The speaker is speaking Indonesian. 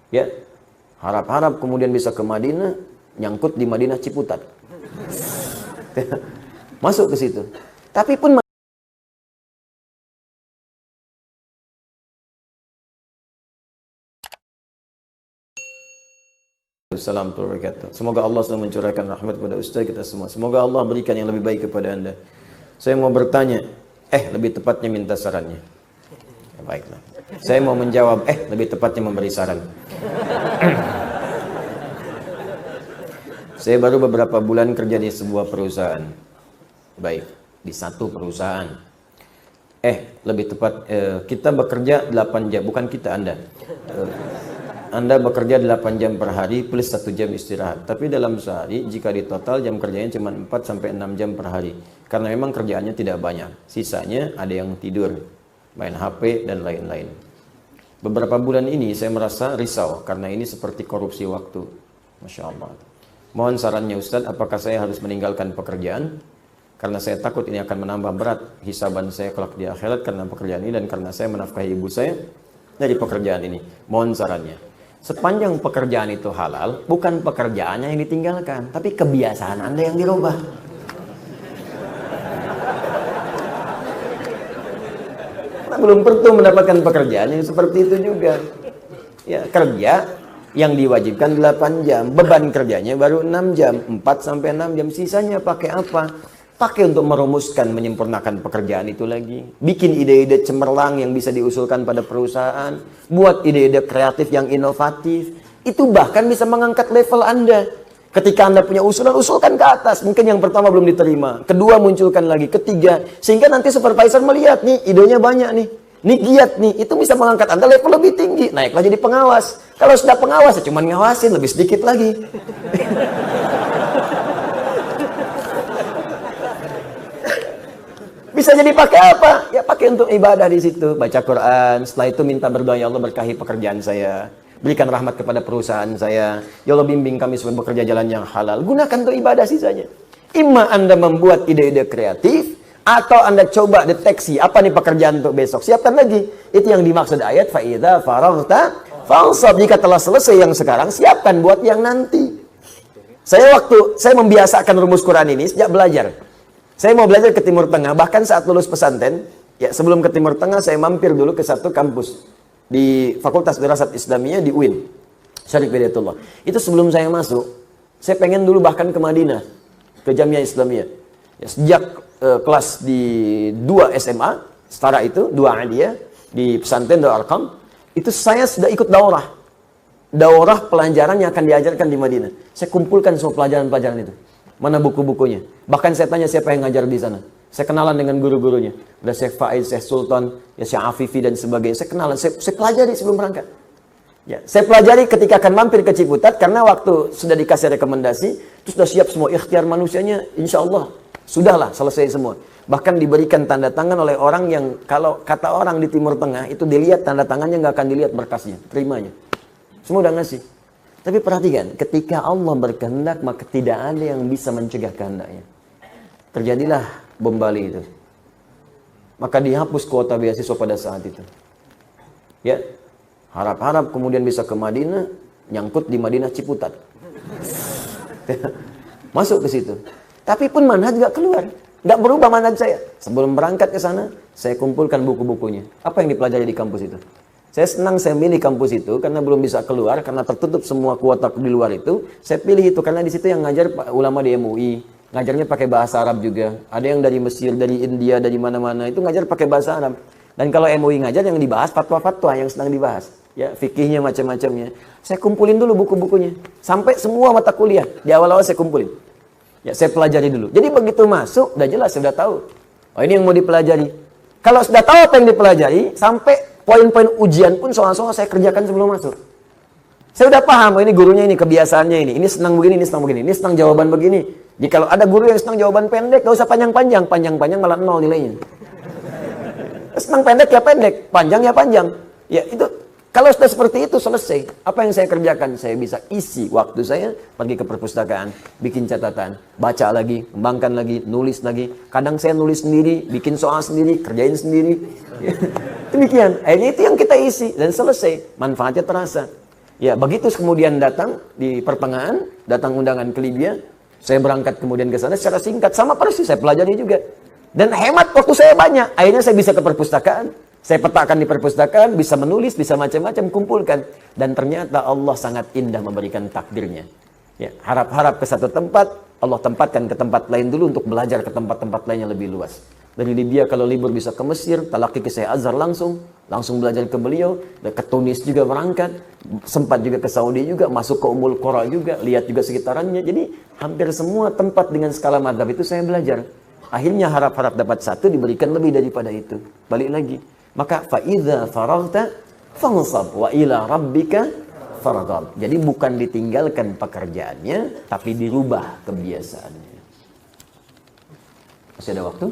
Ya, harap-harap kemudian bisa ke Madinah, nyangkut di Madinah Ciputat. Masuk ke situ. Tapi pun Assalamualaikum warahmatullahi wabarakatuh. Semoga Allah selalu mencurahkan rahmat kepada Ustaz kita semua. Semoga Allah berikan yang lebih baik kepada Anda. Saya mau bertanya, lebih tepatnya minta sarannya. Ya, baiklah. Saya mau menjawab, lebih tepatnya memberi saran. Saya baru beberapa bulan kerja di sebuah perusahaan. Baik, di satu perusahaan. Lebih tepat, kita bekerja 8 jam, bukan kita, Anda. Anda bekerja 8 jam per hari plus 1 jam istirahat. Tapi dalam sehari, jika di total jam kerjanya cuma 4-6 jam per hari. Karena memang kerjaannya tidak banyak. Sisanya ada yang tidur, main HP, dan lain-lain. Beberapa bulan ini saya merasa risau, karena ini seperti korupsi waktu. Masya Allah. Mohon sarannya Ustadz, apakah saya harus meninggalkan pekerjaan? Karena saya takut ini akan menambah berat hisaban saya kelak di akhirat karena pekerjaan ini, dan karena saya menafkahi ibu saya dari pekerjaan ini. Mohon sarannya. Sepanjang pekerjaan itu halal, bukan pekerjaannya yang ditinggalkan, tapi kebiasaan Anda yang dirubah. Karena belum tentu mendapatkan pekerjaan yang seperti itu juga. Ya, kerja yang diwajibkan 8 jam, beban kerjanya baru 6 jam, 4-6 jam, sisanya pakai apa? Pakai untuk merumuskan, menyempurnakan pekerjaan itu lagi. Bikin ide-ide cemerlang yang bisa diusulkan pada perusahaan. Buat ide-ide kreatif yang inovatif. Itu bahkan bisa mengangkat level Anda. Ketika Anda punya usulan, usulkan ke atas. Mungkin yang pertama belum diterima. Kedua munculkan lagi. Ketiga. Sehingga nanti supervisor melihat nih, idenya banyak nih. Nih giat nih. Itu bisa mengangkat Anda level lebih tinggi. Naiklah jadi pengawas. Kalau sudah pengawas, ya cuma ngawasin lebih sedikit lagi. Bisa jadi pakai apa? Ya pakai untuk ibadah di situ, baca Quran. Setelah itu minta berdoa, ya Allah berkahi pekerjaan saya, berikan rahmat kepada perusahaan saya, ya Allah bimbing kami supaya bekerja jalan yang halal. Gunakan untuk ibadah sisanya. Imma Anda membuat ide-ide kreatif, atau Anda coba deteksi apa nih pekerjaan untuk besok. Siapkan lagi. Itu yang dimaksud ayat fa idza faraghta fansab. Jika telah selesai yang sekarang, siapkan buat yang nanti. Saya membiasakan rumus Quran ini sejak belajar. Saya mau belajar ke Timur Tengah, bahkan saat lulus pesantren, ya sebelum ke Timur Tengah saya mampir dulu ke satu kampus di Fakultas Dirasat Islamiyah di UIN, Syarif Hidayatullah. Itu sebelum saya masuk, saya pengen dulu bahkan ke Madinah, ke Jamiah Islamiyah. Ya, sejak kelas di 2 SMA, setara itu, 2 Aliyah, di pesantren Darul Arqam, itu saya sudah ikut daurah. Daurah pelajaran yang akan diajarkan di Madinah. Saya kumpulkan semua pelajaran-pelajaran itu. Mana buku-bukunya? Bahkan saya tanya siapa yang ngajar di sana. Saya kenalan dengan guru-gurunya. Ada Syekh Faiz, Syekh Sultan, ya Syekh Afifi dan sebagainya. Saya kenalan, saya pelajari sebelum berangkat. Ya, saya pelajari ketika akan mampir ke Ciputat, karena waktu sudah dikasih rekomendasi, itu sudah siap semua ikhtiar manusianya, insya Allah sudahlah selesai semua. Bahkan diberikan tanda tangan oleh orang yang kalau kata orang di Timur Tengah itu dilihat tanda tangannya nggak akan dilihat berkasnya, terimanya. Semua udah ngasih. Tapi perhatikan, ketika Allah berkehendak, maka tidak ada yang bisa mencegah kehendaknya. Terjadilah bom Bali itu. Maka dihapus kuota beasiswa pada saat itu. Ya, harap-harap kemudian bisa ke Madinah, nyangkut di Madinah Ciputat. Masuk ke situ. Tapi pun manhaj gak keluar. Gak berubah manhaj saya. Sebelum berangkat ke sana, saya kumpulkan buku-bukunya. Apa yang dipelajari di kampus itu? Saya senang saya milih kampus itu karena belum bisa keluar, karena tertutup semua kuota di luar itu. Saya pilih itu karena di situ yang ngajar ulama di MUI, ngajarnya pakai bahasa Arab juga. Ada yang dari Mesir, dari India, dari mana-mana itu ngajar pakai bahasa Arab. Dan kalau MUI ngajar yang dibahas fatwa-fatwa yang sedang dibahas, ya fikihnya macam-macamnya. Saya kumpulin dulu buku-bukunya sampai semua mata kuliah di awal-awal saya kumpulin. Ya saya pelajari dulu. Jadi begitu masuk udah jelas, sudah tahu. Oh ini yang mau dipelajari. Kalau sudah tahu apa yang dipelajari, sampai poin-poin ujian pun soal-soal saya kerjakan sebelum masuk. Saya udah paham, oh ini gurunya ini, kebiasaannya ini. Ini senang begini, ini senang begini. Ini senang jawaban begini. Jika kalau ada guru yang senang jawaban pendek, gak usah panjang-panjang. Panjang-panjang malah 0 nilainya. Senang pendek ya pendek, panjang ya panjang. Ya itu, kalau sudah seperti itu selesai. Apa yang saya kerjakan? Saya bisa isi waktu saya, pergi ke perpustakaan, bikin catatan, baca lagi, kembangkan lagi, nulis lagi. Kadang saya nulis sendiri, bikin soal sendiri, kerjain sendiri. Demikian, akhirnya itu yang kita isi dan selesai, manfaatnya terasa. Ya, begitu kemudian datang di pertengahan, datang undangan ke Libya, saya berangkat kemudian ke sana secara singkat, sama persis saya pelajari juga. Dan hemat waktu saya banyak, akhirnya saya bisa ke perpustakaan, saya petakan di perpustakaan, bisa menulis, bisa macam-macam, kumpulkan. Dan ternyata Allah sangat indah memberikan takdirnya. Ya, harap-harap ke satu tempat, Allah tempatkan ke tempat lain dulu untuk belajar ke tempat-tempat lain yang lebih luas. Dari Libya kalau libur bisa ke Mesir, talaki ke Syekh Azhar langsung belajar ke beliau, dan ke Tunis juga berangkat, sempat juga ke Saudi juga, masuk ke Ummul Qura juga, lihat juga sekitarannya. Jadi hampir semua tempat dengan skala madzhab itu saya belajar. Akhirnya harap-harap dapat satu, diberikan lebih daripada itu. Balik lagi. Maka fa'idha faraghta fansab wa ila rabbika farghab. Jadi bukan ditinggalkan pekerjaannya, tapi dirubah kebiasaannya. Masih ada waktu?